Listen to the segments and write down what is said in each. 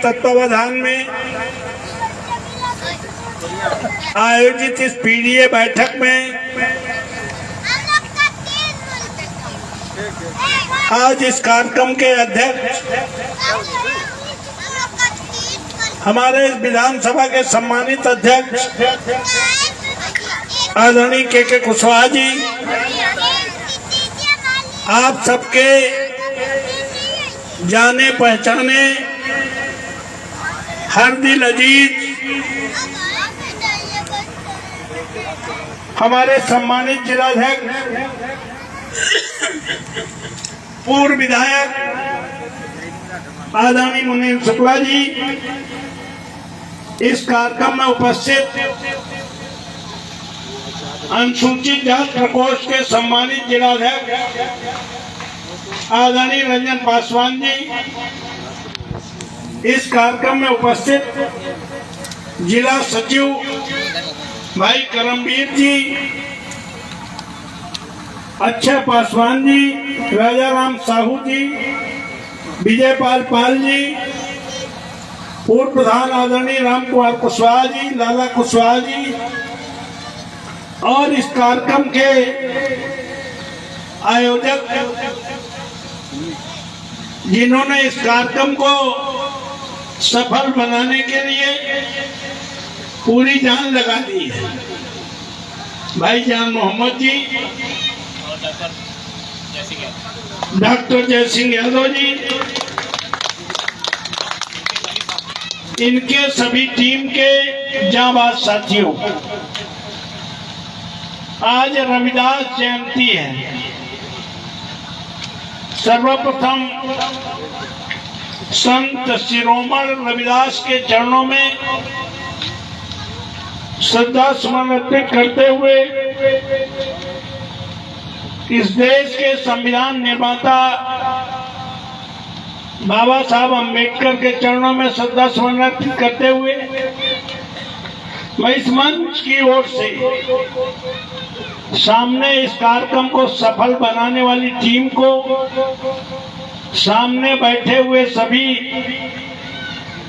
तत्वावधान में आयोजित इस पीडीए बैठक में आज इस कार्यक्रम के अध्यक्ष हमारे इस विधानसभा के सम्मानित अध्यक्ष आदरणीय के कुशवाहा जी, आप सबके जाने पहचाने हर दिल अजीज हमारे सम्मानित जिलाध्यक्ष पूर्व विधायक आदरणीय मुनीम शुक्ला जी, इस कार्यक्रम में उपस्थित अनुसूचित जाति प्रकोष्ठ के सम्मानित जिलाध्यक्ष आदरणीय रंजन पासवान जी, इस कार्यक्रम में उपस्थित जिला सचिव भाई करमवीर जी, अक्षय पासवान जी, राजा राम साहू जी, विजय पाल जी, पूर्व प्रधान आदरणीय राम कुमार कुशवाहा जी, लाला कुशवाहा जी, और इस कार्यक्रम के आयोजक जिन्होंने इस कार्यक्रम को सफल बनाने के लिए पूरी जान लगा दी है, भाई जान मोहम्मद जी, डॉक्टर जय सिंह यादव जी, इनके सभी टीम के जांबाज साथियों, आज रविदास जयंती है। सर्वप्रथम संत शिरोमणि रविदास के चरणों में श्रद्धा सुमन अर्पित करते हुए इस देश के संविधान निर्माता बाबा साहब अम्बेडकर के चरणों में श्रद्धा सुमन अर्पित करते हुए मैं इस मंच की ओर से सामने इस कार्यक्रम को सफल बनाने वाली टीम को, सामने बैठे हुए सभी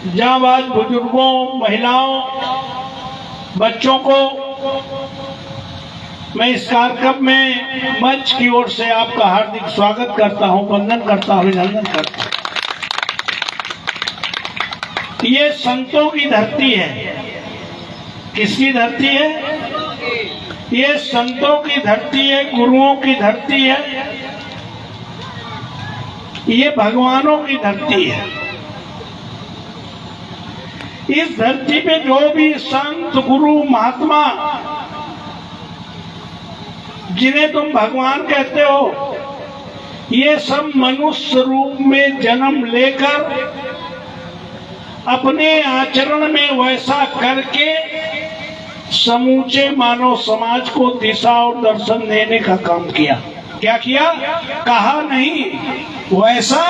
जांबाज बुजुर्गों, महिलाओं, बच्चों को मैं इस कार्यक्रम में मंच की ओर से आपका हार्दिक स्वागत करता हूं, वंदन करता हूं, अभिनंदन करता हूं। ये संतों की धरती है। किसकी धरती है? ये संतों की धरती है, गुरुओं की धरती है, ये भगवानों की धरती है। इस धरती पे जो भी संत, गुरु, महात्मा, जिन्हें तुम भगवान कहते हो, ये सब मनुष्य रूप में जन्म लेकर अपने आचरण में वैसा करके समूचे मानव समाज को दिशा और दर्शन देने का काम किया। क्या किया? कहा नहीं, वैसा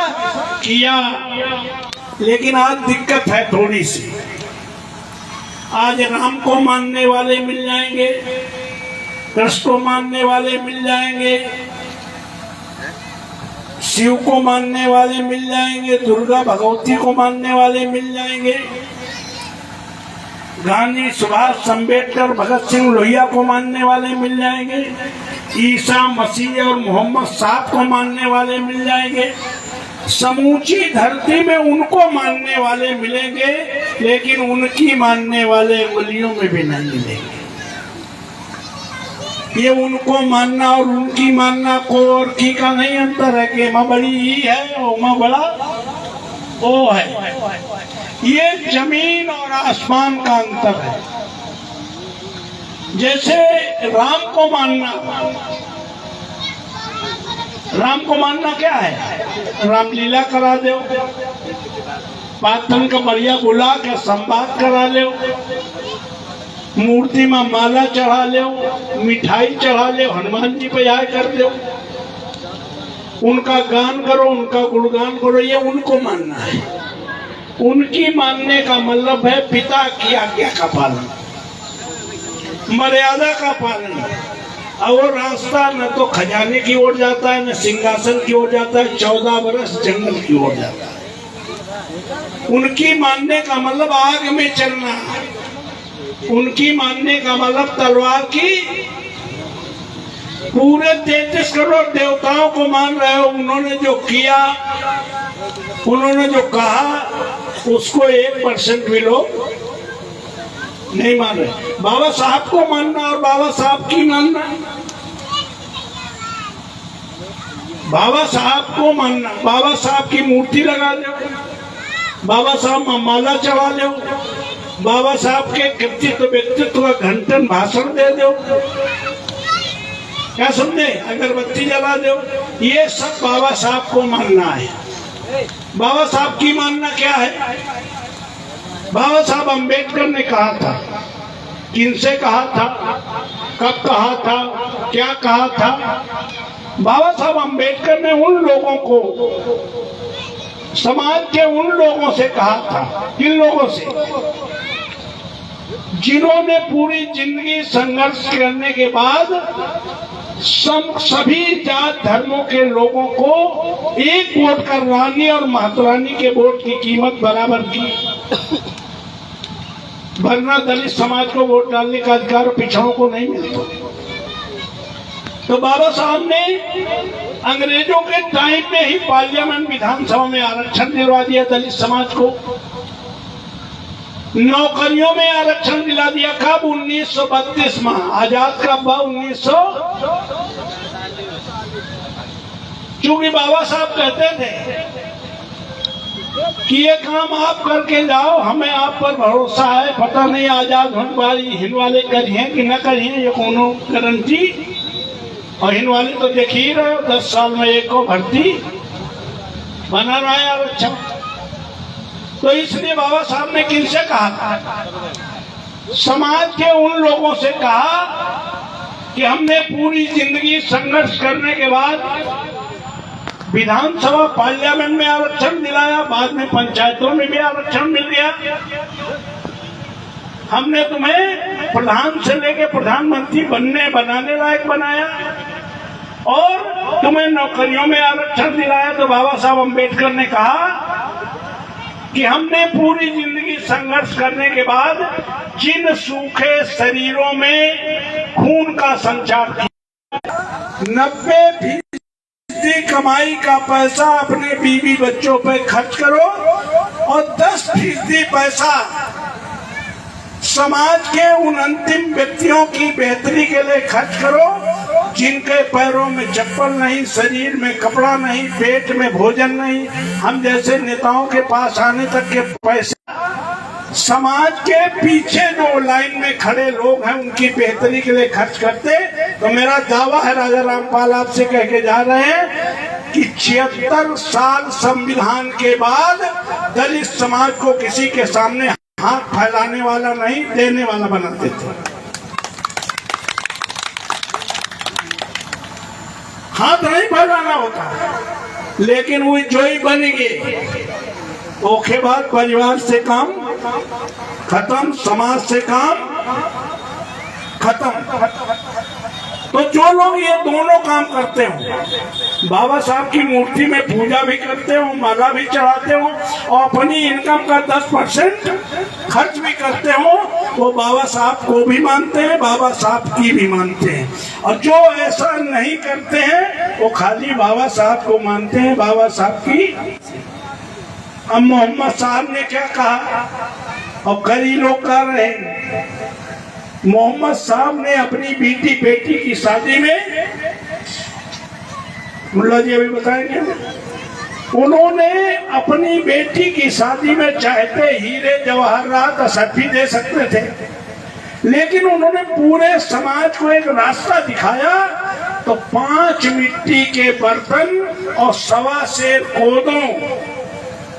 किया। लेकिन आज दिक्कत है थोड़ी सी। आज राम को मानने वाले मिल जाएंगे, कृष्ण को मानने वाले मिल जाएंगे, शिव को मानने वाले मिल जाएंगे, दुर्गा भगवती को मानने वाले मिल जाएंगे, गांधी, सुभाष, अम्बेडकर, भगत सिंह, लोहिया को मानने वाले मिल जाएंगे, ईसा मसीह और मोहम्मद साहब को मानने वाले मिल जाएंगे। समूची धरती में उनको मानने वाले मिलेंगे, लेकिन उनकी मानने वाले उंगलियों में भी नहीं मिलेंगे। ये उनको मानना और उनकी मानना को और की का नहीं अंतर है कि माँ बड़ी ही है और माँ बड़ा वो है। ये जमीन और आसमान का अंतर है। जैसे राम को मानना क्या है? रामलीला करा दो, पातन का बढ़िया बुला के संवाद करा लो, मूर्ति में माला चढ़ा लो, मिठाई चढ़ा लो, हनुमान जी पे याद कर दो, उनका गान करो, उनका गुणगान करो, ये उनको मानना है। उनकी मानने का मतलब है पिता की आज्ञा का पालन, मर्यादा का पालन। और वो रास्ता न तो खजाने की ओर जाता है, न सिंहासन की ओर जाता है, 14 बरस जंगल की ओर जाता है। उनकी मानने का मतलब आग में चलना, उनकी मानने का मतलब तलवार की। पूरे 33 करोड़ देवताओं को मान रहे हो, उन्होंने जो किया, उन्होंने जो कहा, उसको 1% भी लोग नहीं मान रहे। बाबा साहब को मानना और बाबा साहब की मानना, बाबा साहब को मानना, बाबा साहब की मूर्ति लगा दो, बाबा साहब माला चढ़ा दो, बाबा साहब के कृतित्व व्यक्तित्व का घंटन भाषण दे दो, क्या समझे, अगरबत्ती जला दो, ये सब बाबा साहब को मानना है। बाबा साहब की मानना क्या है? बाबा साहब अंबेडकर ने कहा था, किनसे कहा था, कब कहा था, क्या कहा था? बाबा साहब अंबेडकर ने उन लोगों को, समाज के उन लोगों से कहा था, किन लोगों से, जिन्होंने पूरी जिंदगी संघर्ष करने के बाद सभी जात धर्मों के लोगों को एक वोट कर रानी और महारानी के वोट की कीमत बराबर की, वरना दलित समाज को वोट डालने का अधिकार पिछड़ों को नहीं मिलता। तो बाबा साहब ने अंग्रेजों के टाइम में ही पार्लियामेंट विधानसभा में आरक्षण दिलवा दिया दलित समाज को, नौकरियों में आरक्षण दिला दिया। कब? 1932 में। आजाद कब हुआ? 1900। चूंकि बाबा साहब कहते थे कि ये काम आप करके जाओ, हमें आप पर भरोसा है, पता नहीं आजाद होने वाली हिंद वाले करिए कि न करिए, ये कोनो गारंटी। और हिंद वाले तो देख ही रहे हो, 10 साल में एक को भर्ती बना रहा है आरक्षण। तो इसलिए बाबा साहब ने किनसे कहा? समाज के उन लोगों से कहा कि हमने पूरी जिंदगी संघर्ष करने के बाद विधानसभा पार्लियामेंट में आरक्षण दिलाया, बाद में पंचायतों में भी आरक्षण मिल गया, हमने तुम्हें प्रधान से लेकर प्रधानमंत्री बनाने लायक बनाया और तुम्हें नौकरियों में आरक्षण दिलाया। तो बाबा साहब अम्बेडकर ने कहा कि हमने पूरी जिंदगी संघर्ष करने के बाद जिन सूखे शरीरों में खून का संचार किया, 90% कमाई का पैसा अपने बीवी बच्चों पे खर्च करो और 10% पैसा समाज के उन अंतिम व्यक्तियों की बेहतरी के लिए खर्च करो जिनके पैरों में चप्पल नहीं, शरीर में कपड़ा नहीं, पेट में भोजन नहीं। हम जैसे नेताओं के पास आने तक के पैसा समाज के पीछे जो लाइन में खड़े लोग हैं उनकी बेहतरी के लिए खर्च करते। तो मेरा दावा है, राजा रामपाल आपसे कह के जा रहे हैं कि 76 साल संविधान के बाद दलित समाज को किसी के सामने हाथ फैलाने वाला नहीं, देने वाला बनाते थे। हाथ नहीं फैलाना होता, लेकिन वो जो ही बनेंगे ओके बाद परिवार से काम खत्म, समाज से काम खत्म। तो जो लोग ये दोनों काम करते हो, बाबा साहब की मूर्ति में पूजा भी करते हो, माला भी चढ़ाते हो और अपनी इनकम का 10% खर्च भी करते हो, वो बाबा साहब को भी मानते हैं, बाबा साहब की भी मानते हैं। और जो ऐसा नहीं करते हैं वो खाली बाबा साहब को मानते हैं, बाबा साहब की। अब मोहम्मद साहब ने क्या कहा और कई लोग कर रहे हैं, मोहम्मद साहब ने अपनी बेटी की शादी में, मुल्ला जी अभी बताएंगे, उन्होंने अपनी बेटी की शादी में चाहते हीरे जवाहरात असफी दे सकते थे, लेकिन उन्होंने पूरे समाज को एक रास्ता दिखाया। तो 5 मिट्टी के बर्तन और 1.25 सेर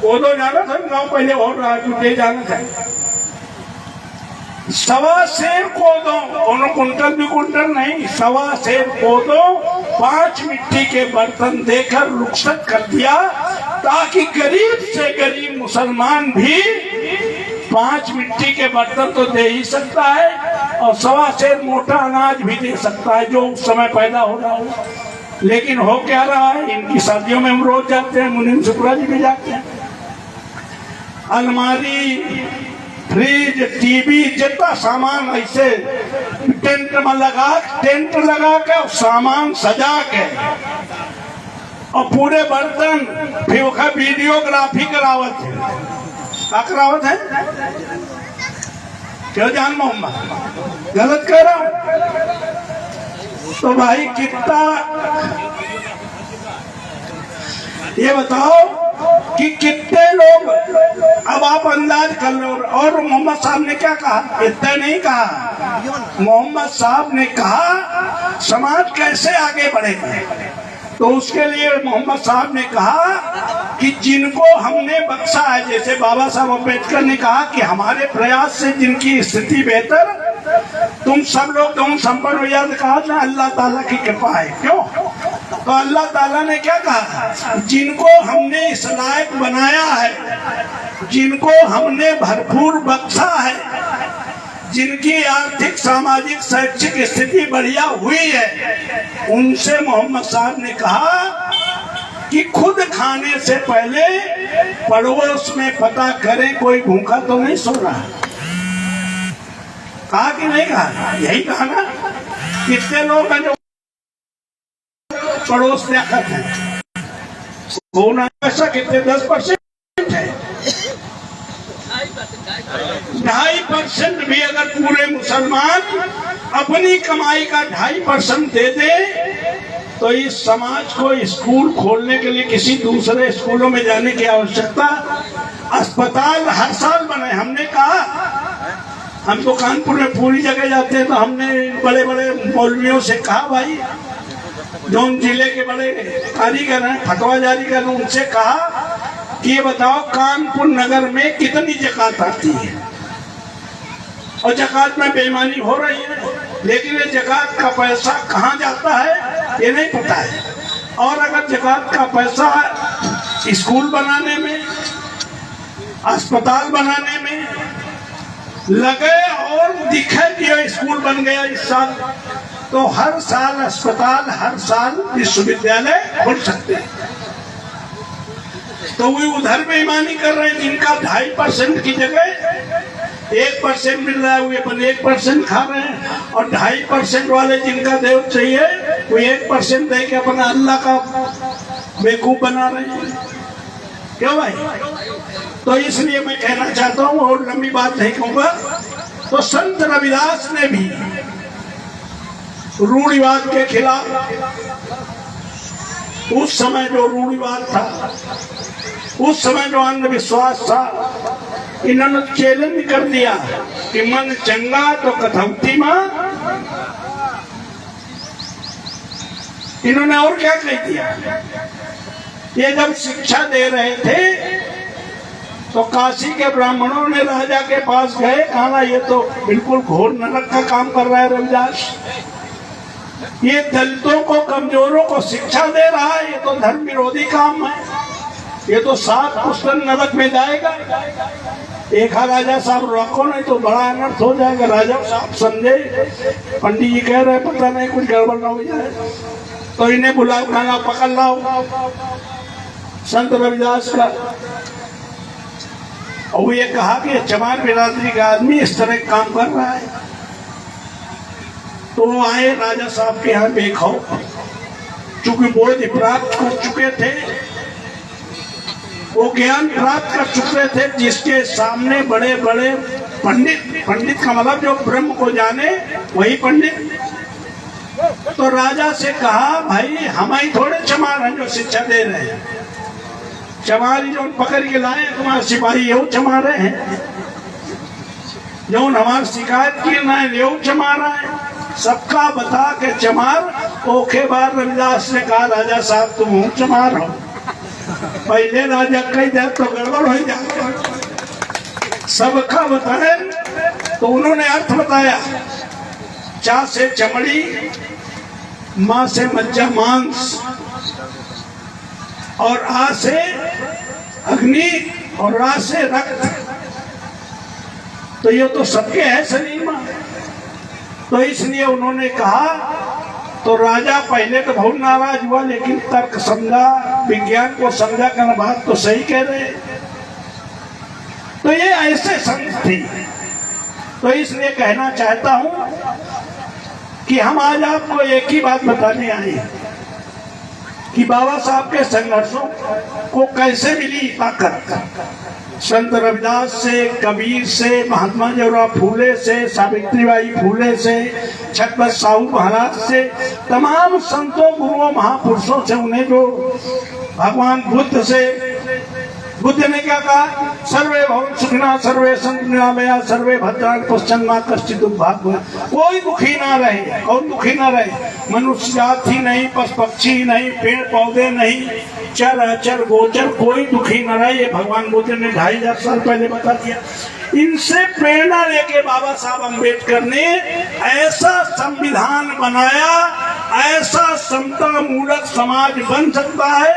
कोदो जाना था गाँव पहले और राजूटे जाना था, 1.25 सेर कोदो, कुंटल भी कुंटल नहीं, 1.25 सेर कोदो 5 मिट्टी के बर्तन देकर रुखसत कर दिया, ताकि गरीब से गरीब मुसलमान भी 5 मिट्टी के बर्तन तो दे ही सकता है और 1.25 सेर मोटा अनाज भी दे सकता है जो उस समय पैदा हो रहा हो। लेकिन हो क्या रहा है, इनकी शादियों में हम रोज जाते हैं, मुनीम शुक्ला जी भी जाते हैं। अलमारी, फ्रिज, टीवी, जितना सामान ऐसे टेंट लगा के सामान सजा के और पूरे बर्तन फिर वो वीडियोग्राफी करावत है। क्या करावत है? क्यों जान मोहम्मद गलत कह रहा हूं? तो भाई कितना, ये बताओ कि कितने लोग, अब आप अंदाज कर लो। और मोहम्मद साहब ने क्या कहा? इतना नहीं कहा। मोहम्मद साहब ने कहा समाज कैसे आगे बढ़ेगा, तो उसके लिए मोहम्मद साहब ने कहा कि जिनको हमने बख्शा है, जैसे बाबा साहब अम्बेडकर ने कहा कि हमारे प्रयास से जिनकी स्थिति बेहतर, तुम सब लोग तुम संपन्न हो जाते, कहा ना अल्लाह ताला की कृपा है। क्यों? तो अल्लाह ताला ने क्या कहा? जिनको हमने इस लायक बनाया है, जिनको हमने भरपूर बख्शा है, जिनकी आर्थिक, सामाजिक, शैक्षिक स्थिति बढ़िया हुई है, उनसे मोहम्मद साहब ने कहा कि खुद खाने से पहले पड़ोस में पता करें कोई भूखा तो नहीं सो रहा। कहा कि नहीं कहा? यही कहा ना। कितने लोग हैं जो पड़ोस में आते हैं, सोना ऐसा कितने 10% है। 2.5% भी अगर पूरे मुसलमान अपनी कमाई का 2.5% दे दे, तो इस समाज को स्कूल खोलने के लिए किसी दूसरे स्कूलों में जाने की आवश्यकता, अस्पताल हर साल बने। हमने कहा, हम तो कानपुर में पूरी जगह जाते हैं, तो हमने बड़े बड़े मौलवियों से कहा, भाई जो जिले के बड़े कारीगर हैं, फतवा जारी कर, उनसे कहा कि ये बताओ कानपुर नगर में कितनी ज़कात आती है, और ज़कात में बेईमानी हो रही है, लेकिन ये ज़कात का पैसा कहाँ जाता है ये नहीं पता है। और अगर ज़कात का पैसा स्कूल बनाने में, अस्पताल बनाने में लगे और दिखे कि ये स्कूल बन गया इस साल, तो हर साल अस्पताल, हर साल विश्वविद्यालय खोल सकते हैं। तो वो उधर बेईमानी कर रहे हैं, जिनका 2.5% की जगह 1% मिल रहा है, वो अपन 1% खा रहे हैं, और 2.5% वाले जिनका देव चाहिए वो 1% दे के अपना अल्लाह का बेवकूफ बना रहे हैं। क्यों भाई? तो इसलिए मैं कहना चाहता हूँ, और लंबी बात नहीं कहूँगा, तो संत रविदास ने भी रूढ़िवाद के खिलाफ, उस समय जो रूढ़िवाद था, उस समय जो अंधविश्वास था, इन्होंने चैलेंज कर दिया कि मन चंगा तो कथौती मां। इन्होंने और क्या कह दिया? ये जब शिक्षा दे रहे थे तो काशी के ब्राह्मणों ने राजा के पास गए, कहा ये तो बिल्कुल घोर नरक का काम कर रहा है रविदास, ये दलितों को, कमजोरों को शिक्षा दे रहा है, ये तो धर्म विरोधी काम है, ये तो 7 पुस्तक नरक में जाएगा। एक राजा साहब रखो, नहीं तो बड़ा अनर्थ हो जाएगा। राजा साहब समझे, पंडित जी कह रहे पता नहीं कुछ गड़बड़ ना हो जाए, तो इन्हें बुलाओ, खाना पकड़ लाओ संत रविदास का। और वो ये कहा कि चमार बिरादरी का आदमी इस तरह काम कर रहा है। तो वो आए राजा साहब के यहाँ बेखाओ, चूंकि बोध प्राप्त कर चुके थे, वो ज्ञान प्राप्त कर चुके थे, जिसके सामने बड़े बड़े पंडित, पंडित का मतलब जो ब्रह्म को जाने वही पंडित। तो राजा से कहा, भाई हम ही थोड़े चमार हैं जो शिक्षा दे रहे हैं, चमारी जो पकड़ के लाए तुम्हारे सिपाही ये चमा रहे हैं, जो हमारी शिकायत की ना ये चमा रहा है, सबका बता के चमार। ओखे बार रविदास ने कहा, राजा साहब तुम हूँ चमार हो, पहले राजा कही जाए तो गड़बड़ हो जाए, सबका बताए। तो उन्होंने अर्थ बताया, चा से चमड़ी, माँ से मज्जा मांस, और आ से अग्नि, और रा से रक्त। तो ये तो सबके है शरीर में। तो इसलिए उन्होंने कहा, तो राजा पहले तो बहुत नाराज हुआ, लेकिन तर्क समझा, विज्ञान को समझा, कर बात तो सही कह रहे। तो ये ऐसे संत थे। तो इसलिए कहना चाहता हूं कि हम आज आपको एक ही बात बताने आए हैं कि बाबा साहब के संघर्षों को कैसे मिली ताकत। संत रविदास से, कबीर से, महात्मा ज्योतिराव फूले से, सावित्रीबाई फूले से, छत्रपति साहू महाराज से, तमाम संतों, गुरुओं, महापुरुषों से उन्हें जो भगवान बुद्ध से, बुद्ध ने क्या कहा? सर्वे भवन्तु सुखिनः, सर्वे सन्तु निरामया, सर्वे भद्राणि पश्यन्तु मा कश्चित् दुर्भाग्यः भवेत्। कोई दुखी ना रहे। कौन दुखी ना रहे? मनुष्य जाति नहीं, पशु पक्षी नहीं, पेड़ पौधे नहीं, चर अचर गोचर, कोई दुखी न रहे। ये भगवान बुद्ध ने 2500 साल पहले बता दिया। इनसे प्रेरणा लेके बाबा साहब अम्बेडकर ने ऐसा संविधान बनाया, ऐसा समता मूलक समाज बन सकता है,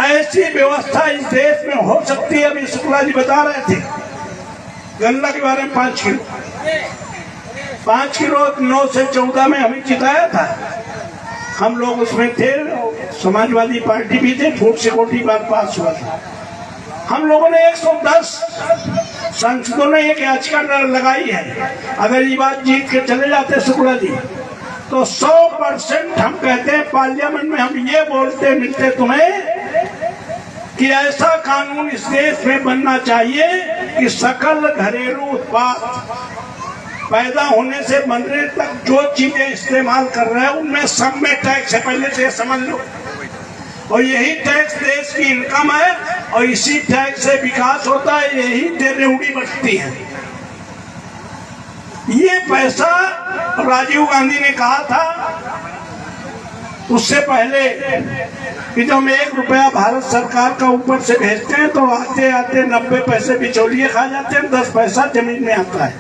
ऐसी व्यवस्था इस देश में हो सकती है। अभी शुक्ला जी बता रहे थे गन्ना के बारे में 5 किलो 9 से 14 में हमें जिताया था। हम लोग उसमें थे, समाजवादी पार्टी भी थे, फूट सिक्योरिटी बार पास हुआ था। हम लोगों ने 110 सांसदों ने एक याचिका लगाई है। अगर ये बात जीत के चले जाते शुक्ला जी तो 100% हम कहते हैं पार्लियामेंट में, हम ये बोलते मिलते तुम्हें कि ऐसा कानून इस देश में बनना चाहिए कि सकल घरेलू उत्पाद पैदा होने से मरने तक जो चीजें इस्तेमाल कर रहे हैं उनमें सब में टैक्स है। पहले से समझ लो। और यही टैक्स देश की इनकम है और इसी टैक्स से विकास होता है, यही रेवड़ी बढ़ती है। ये पैसा राजीव गांधी ने कहा था उससे पहले कि जब हम 1 रुपया भारत सरकार का ऊपर से भेजते हैं तो आते आते 90 पैसे बिचौलिए खा जाते हैं, 10 पैसा जमीन में आता है।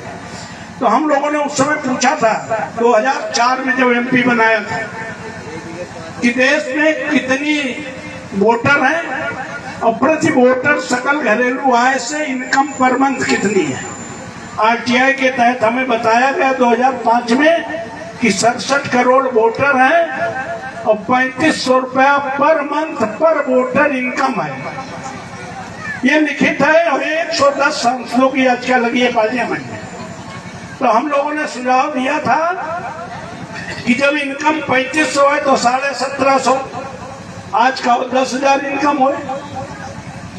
तो हम लोगों ने उस समय पूछा था 2004 में जब एमपी बनाया था कि देश में कितनी वोटर हैं और प्रति वोटर सकल घरेलू आय से इनकम पर मंथ कितनी है। आरटीआई के तहत हमें बताया गया 2005 में कि 67 करोड़ वोटर हैं और 3500 रुपया पर मंथ पर वोटर इनकम है। ये लिखित है और 110 सांसदों की याचिका लगी है पार्लियामेंट में। तो हम लोगों ने सुझाव दिया था कि जब इनकम 3500 है तो 1750, आज का 10,000 इनकम हो।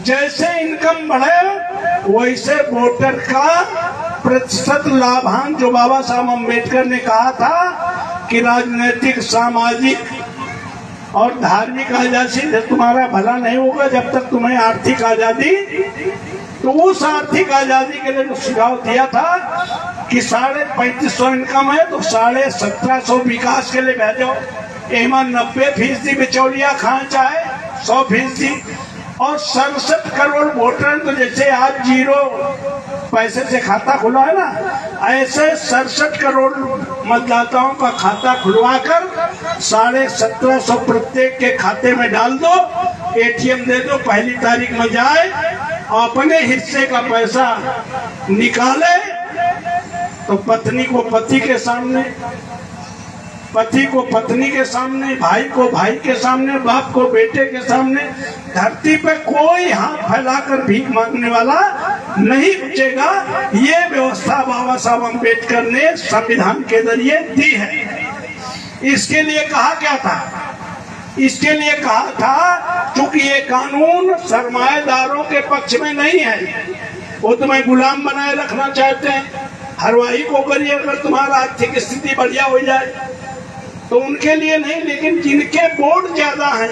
जैसे इनकम बढ़े वैसे वोटर का प्रतिशत लाभांश, जो बाबा साहब अम्बेडकर ने कहा था कि राजनीतिक, सामाजिक और धार्मिक आजादी से तुम्हारा भला नहीं होगा जब तक तुम्हें आर्थिक आजादी। तो उस आर्थिक आजादी के लिए जो सुझाव दिया था कि 3550 इनकम है तो 1750 विकास के लिए भेजो। एमन 90% बिचौलिया खाए चाहे 100%, और 67 करोड़ वोटर। तो जैसे आज 0 पैसे से खाता खुला है ना, ऐसे 67 करोड़ मतदाताओं का खाता खुलवाकर 1750 प्रत्येक के खाते में डाल दो, एटीएम दे दो, पहली तारीख में जाए अपने हिस्से का पैसा निकाले। तो पत्नी को पति के सामने, पति को पत्नी के सामने, भाई को भाई के सामने, बाप को बेटे के सामने, धरती पे कोई हाथ फैलाकर भीख मांगने वाला नहीं बचेगा। ये व्यवस्था बाबा साहब अम्बेडकर ने संविधान के जरिए दी है। इसके लिए कहा क्या था? इसके लिए कहा था क्योंकि ये कानून सरमाएदारों के पक्ष में नहीं है। वो तुम्हें गुलाम बनाए रखना चाहते हैं। हरवाही को करिए अगर तुम्हारा आर्थिक स्थिति बढ़िया हो जाए तो उनके लिए नहीं, लेकिन जिनके वोट ज्यादा हैं,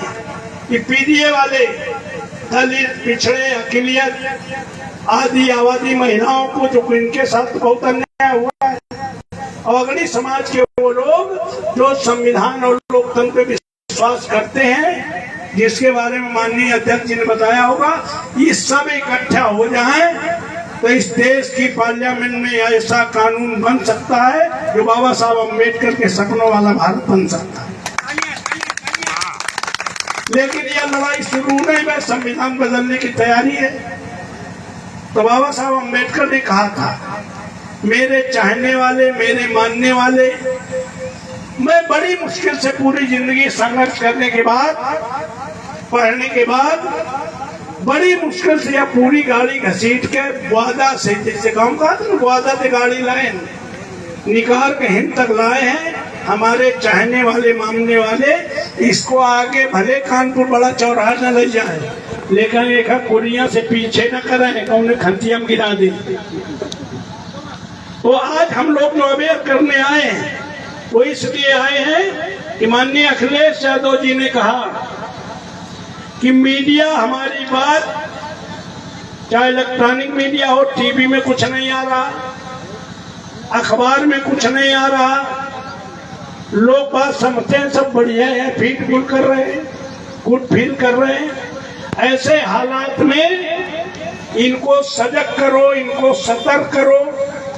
ये पीडीए वाले, दलित, पिछड़े, अकिलियत आदि आबादी महिलाओं को, जो इनके साथ बहुत अन्याय हुआ है, और अगड़ी समाज के वो लोग जो संविधान और लोकतंत्र पे विश्वास करते हैं, जिसके बारे में माननीय अध्यक्ष जी ने बताया होगा, ये सब इकट्ठा हो जाएं तो इस देश की पार्लियामेंट में ऐसा कानून बन सकता है जो बाबा साहब अम्बेडकर के सपनों वाला भारत बन सकता है। लेकिन यह लड़ाई शुरू नहीं है, संविधान बदलने की तैयारी है। तो बाबा साहब अम्बेडकर ने कहा था, मेरे चाहने वाले, मेरे मानने वाले, मैं बड़ी मुश्किल से पूरी जिंदगी संघर्ष करने के बाद, पढ़ने के बाद बड़ी मुश्किल से यह पूरी गाड़ी घसीट के बुआदा से, जैसे गाँव कहा था, बुआदा से गाड़ी लाए, निकाल के हिंद तक लाए हैं। हमारे चाहने वाले मानने वाले इसको आगे भले कानपुर बड़ा चौराहा न ले जाए, लेकिन एक कुड़िया से पीछे न करें, उन्हें खंतिया में गिरा दे। तो आज हम लोग जो अवेयर करने आए हैं वो इसलिए आए हैं कि माननीय अखिलेश यादव जी ने कहा कि मीडिया हमारी बात, चाहे इलेक्ट्रॉनिक मीडिया हो, टीवी में कुछ नहीं आ रहा, अखबार में कुछ नहीं आ रहा, लोग बात समझते हैं सब बढ़िया है, फील गुड कर रहे हैं, गुड फील कर रहे हैं। ऐसे हालात में इनको सजग करो, इनको सतर्क करो,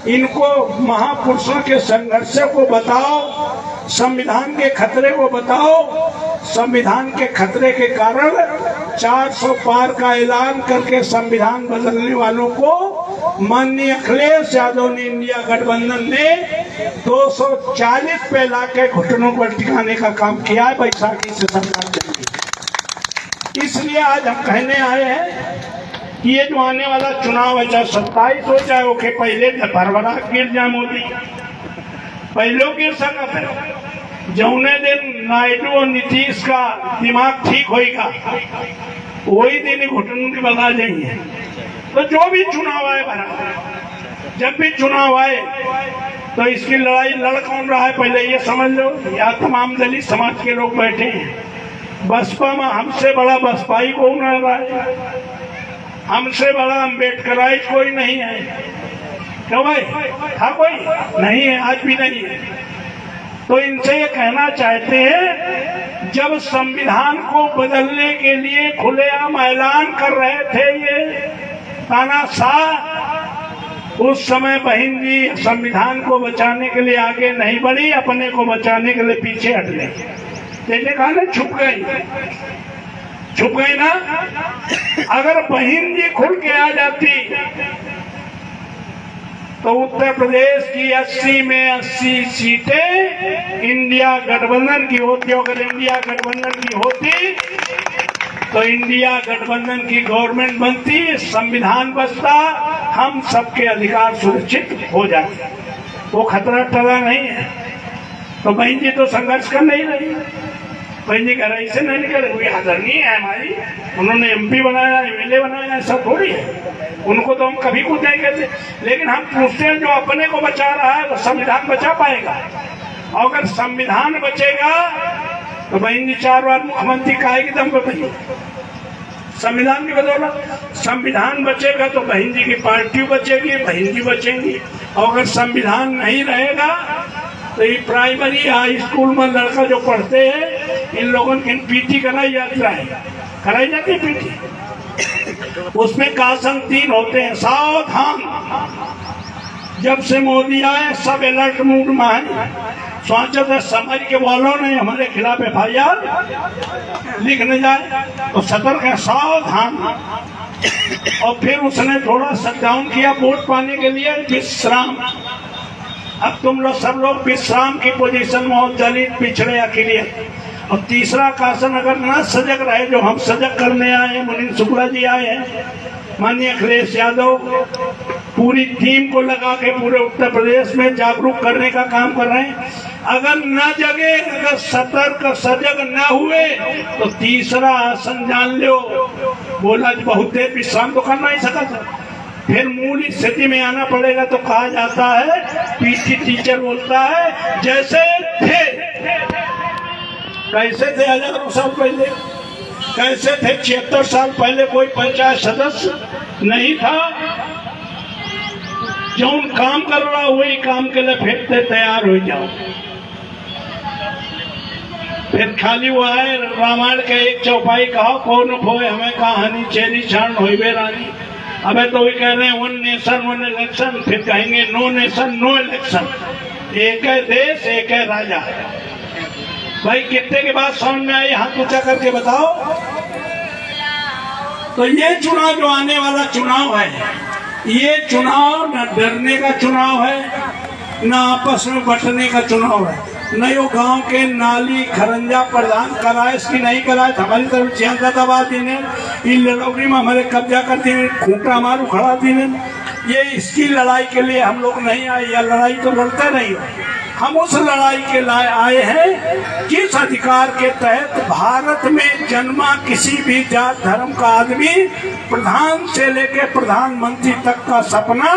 इनको महापुरुषों के संघर्ष को बताओ, संविधान के खतरे को बताओ। संविधान के खतरे के कारण 400 पार का ऐलान करके संविधान बदलने वालों को माननीय अखिलेश यादव ने, इंडिया गठबंधन ने 240 पे लाके घुटनों पर टिकाने का काम किया है बैसाखी से सरकार के। इसलिए आज हम कहने आए हैं कि ये जो आने वाला चुनाव है, चाहे 27 हो चाहे ओके, पहले फरवरा गिर जाए मोदी, पहले गिर सकता है। जौने दिन नायडू और नीतीश का दिमाग ठीक होगा वही दिन घुटनों की बता जाएंगे। तो जो भी चुनाव आए भरा, जब भी चुनाव आए तो इसकी लड़ाई लड़ कौन रहा है पहले ये समझ लो। या तमाम दलित समाज के लोग बैठे हैं, बसपा में हमसे बड़ा बसपाई कौन रहा है, हमसे बड़ा अम्बेडकराई कोई नहीं है। क्यों भाई, था कोई नहीं है, आज भी नहीं है। तो इनसे ये कहना चाहते हैं, जब संविधान को बदलने के लिए खुलेआम ऐलान कर रहे थे ये तानाशाह, उस समय बहन जी संविधान को बचाने के लिए आगे नहीं बढ़ी, अपने को बचाने के लिए पीछे हट गई। जैसे कहा ना, छुप गई ना। अगर बहन जी खुल के आ जाती तो उत्तर प्रदेश की 80 में 80 सीटें इंडिया गठबंधन की होती। अगर इंडिया गठबंधन की होती तो इंडिया गठबंधन की गवर्नमेंट बनती, संविधान बचता, हम सबके अधिकार सुरक्षित हो जाते, वो खतरा टला नहीं है। तो बहन जी तो संघर्ष कर नहीं रही, बहन जी कह रही से नहीं निकले, कोई आदरणीय है हमारी, उन्होंने MP बनाया, MLA बनाया, ऐसा थोड़ी है। उनको तो हम कभी कुछ नहीं कहते, लेकिन हम पूछते हैं जो अपने को बचा रहा है वो संविधान बचा पाएगा। और अगर संविधान बचेगा तो बहन जी 4 बार मुख्यमंत्री काहेगी दम पे बनी, संविधान की बदौलत। संविधान बचेगा तो बहन जी की पार्टी बचेगी, बहन जी बचेंगी। और अगर संविधान नहीं रहेगा तो ये प्राइमरी हाई स्कूल में लड़का जो पढ़ते हैं, इन लोगों की PT कराई जाती है PT। उसमें कासन 3 होते हैं, सावधान। जब से मोदी आए सब अलर्ट मूड में है, सोचा समझ के वालों ने हमारे खिलाफ FIR लिखने जाए तो सतर्क है, सावधान। और फिर उसने थोड़ा शटडाउन किया वोट पाने के लिए, विश्राम। अब तुम लोग सब लोग विश्राम की पोजीशन में हो, दलित पिछड़े अकेले। और तीसरा कासन अगर ना सजग रहे, जो हम सजग करने आए हैं, मुनीन शुक्ला जी आए हैं, माननीय अखिलेश यादव पूरी टीम को लगा के पूरे उत्तर प्रदेश में जागरूक करने का काम कर रहे हैं। अगर न जगे, अगर सतर्क सजग न हुए तो तीसरा आसन जान लो, बोला बहुत देर विश्राम तो कर नहीं सका था, फिर मूल स्थिति में आना पड़ेगा। तो कहा जाता है, PT टीचर बोलता है, जैसे थे कैसे थे 1000 साल पहले, कैसे थे 76 साल पहले, कोई पंचायत सदस्य नहीं था, जो काम कर रहा वही काम के लिए फेंकते तैयार हो जाओ। फिर खाली वो है रामायण के एक चौपाई कहो, कौन खोए हमें कहानी चेरी छाण होइबे रानी। अबे तो वही कह रहे हैं 1 नेशन 1 इलेक्शन, फिर कहेंगे नो नेशन नो इलेक्शन, एक है देश एक है राजा। भाई कितने के बाद समझ में आई, हाथ ऊंचा करके बताओ। तो ये चुनाव जो आने वाला चुनाव है, ये चुनाव न डरने का चुनाव है, न आपस में बंटने का चुनाव है। नहीं वो गांव के नाली खरंजा प्रदान कराए इसकी नहीं कराए हमारी तरफ ज्यादा दबा देने इन लड़ोगी में हमारे कब्जा कर देने खूंटा मारू खड़ा देने ये इसकी लड़ाई के लिए हम लोग नहीं आए। या लड़ाई तो लड़ते नहीं, हम उस लड़ाई के लिए आए हैं किस अधिकार के तहत भारत में जन्मा किसी भी जात धर्म का आदमी प्रधान से लेके प्रधानमंत्री तक का सपना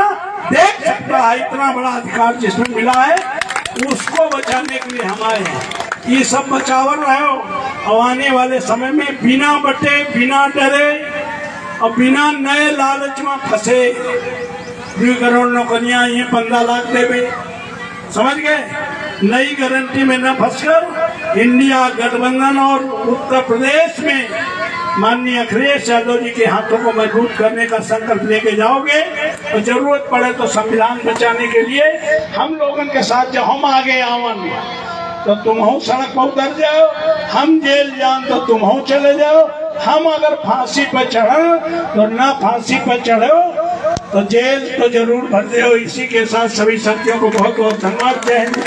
देख सकता है। इतना बड़ा अधिकार जिसमें मिला है उसको बचाने के लिए हम आए हैं। ये सब बचावर रहो और आने वाले समय में बिना बटे बिना डरे और बिना नए लालच में फंसे 2 करोड़ नौकरियां ये 15 लाख देवे, समझ गए। नई गारंटी में न फंसकर इंडिया गठबंधन और उत्तर प्रदेश में माननीय अखिलेश यादव जी के हाथों को मजबूत करने का संकल्प लेके जाओगे और जरूरत पड़े तो संविधान बचाने के लिए हम लोगों के साथ जब हम आगे आवन तो तुम हो सड़क पर उतर जाओ, हम जेल जान तो तुम हो चले जाओ, हम अगर फांसी पर चढ़ो तो ना फांसी पर चढ़ो तो जेल तो जरूर भर दे। इसी के साथ सभी साथियों को बहुत बहुत धन्यवाद। जय हिंद।